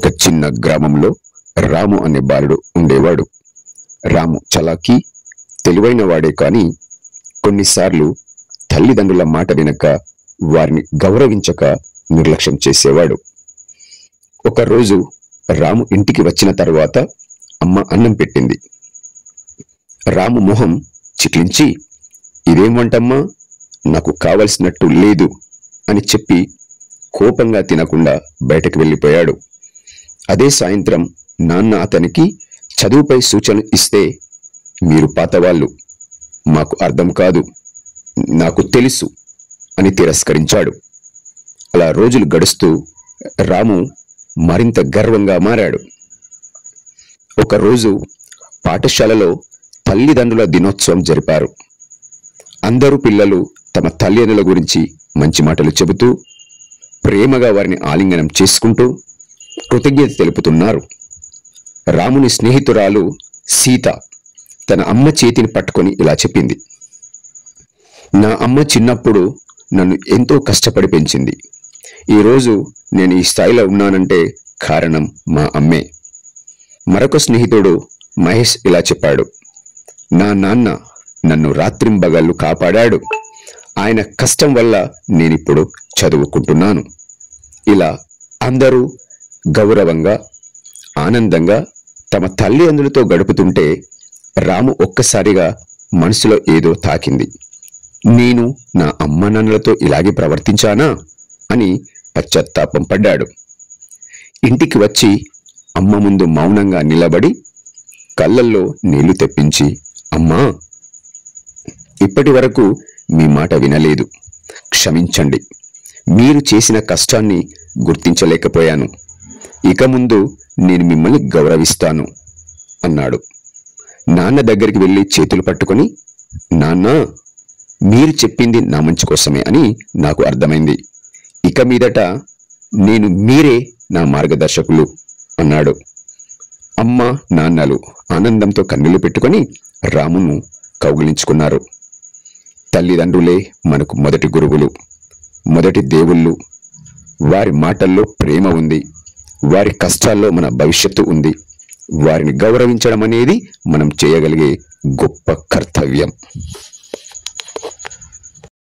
ఒక చిన్న గ్రామంలో రాము అనే బాలుడు ఉండేవాడు. రాము చలాకీ, తెలివైన వాడే, కానీ కొన్నిసార్లు తల్లిదండ్రుల మాట వినక, వారిని గౌరవించక నిర్లక్ష్యం చేసేవాడు. ఒకరోజు రాము ఇంటికి వచ్చిన తరువాత అమ్మ అన్నం పెట్టింది. రాము మొహం చిట్లించి, ఇదేం వంటమ్మా, నాకు కావలసినట్టు లేదు అని చెప్పి కోపంగా తినకుండా బయటకు వెళ్ళిపోయాడు. అదే సాయంత్రం నాన్న అతనికి చదువుపై సూచనలు ఇస్తే, మీరు పాతవాళ్ళు, మాకు అర్థం కాదు, నాకు తెలుసు అని తిరస్కరించాడు. అలా రోజులు గడుస్తూ రాము మరింత గర్వంగా మారాడు. ఒకరోజు పాఠశాలలో తల్లిదండ్రుల దినోత్సవం జరిపారు. అందరూ పిల్లలు తమ తల్లిదండ్రుల గురించి మంచి మాటలు చెబుతూ, ప్రేమగా వారిని ఆలింగనం చేసుకుంటూ కృతజ్ఞత తెలుపుతున్నారు. రాముని స్నేహితురాలు సీత తన అమ్మ చేతిని పట్టుకొని ఇలా చెప్పింది, నా అమ్మ చిన్నప్పుడు నన్ను ఎంతో కష్టపడి పెంచింది. ఈరోజు నేను ఈ స్థాయిలో ఉన్నానంటే కారణం మా అమ్మే. మరొక స్నేహితుడు మహేష్ ఇలా చెప్పాడు, నా నాన్న నన్ను రాత్రింబగళ్ళు కాపాడాడు. ఆయన కష్టం వల్ల నేనిప్పుడు చదువుకుంటున్నాను. ఇలా అందరూ గౌరవంగా, ఆనందంగా తమ తల్లిదండ్రులతో గడుపుతుంటే రాము ఒక్కసారిగా మనసులో ఏదో తాకింది. నేను నా అమ్మ నాన్నలతో ఇలాగే ప్రవర్తించానా అని పశ్చాత్తాపం పడ్డాడు. ఇంటికి వచ్చి అమ్మ ముందు మౌనంగా నిలబడి కళ్ళల్లో నీళ్లు తెప్పించి, అమ్మా, ఇప్పటి వరకు మీ మాట వినలేదు, క్షమించండి. మీరు చేసిన కష్టాన్ని గుర్తించలేకపోయాను. ఇక ముందు నేను మిమ్మల్ని గౌరవిస్తాను అన్నాడు. నాన్న దగ్గరికి వెళ్ళి చేతులు పట్టుకొని, నాన్న, మీరు చెప్పింది నా మంచి కోసమే అని నాకు అర్థమైంది. ఇక మీదట మీరే నా మార్గదర్శకులు అన్నాడు. అమ్మ నాన్నలు ఆనందంతో కన్నీళ్లు పెట్టుకొని రామును కౌగిలించుకున్నారు. తల్లిదండ్రులే మనకు మొదటి గురువులు, మొదటి దేవుళ్ళు. వారి మాటల్లో ప్రేమ ఉంది, వారి కష్టాల్లో మన భవిష్యత్తు ఉంది. వారిని గౌరవించడం అనేది మనం చేయగలిగే గొప్ప కర్తవ్యం.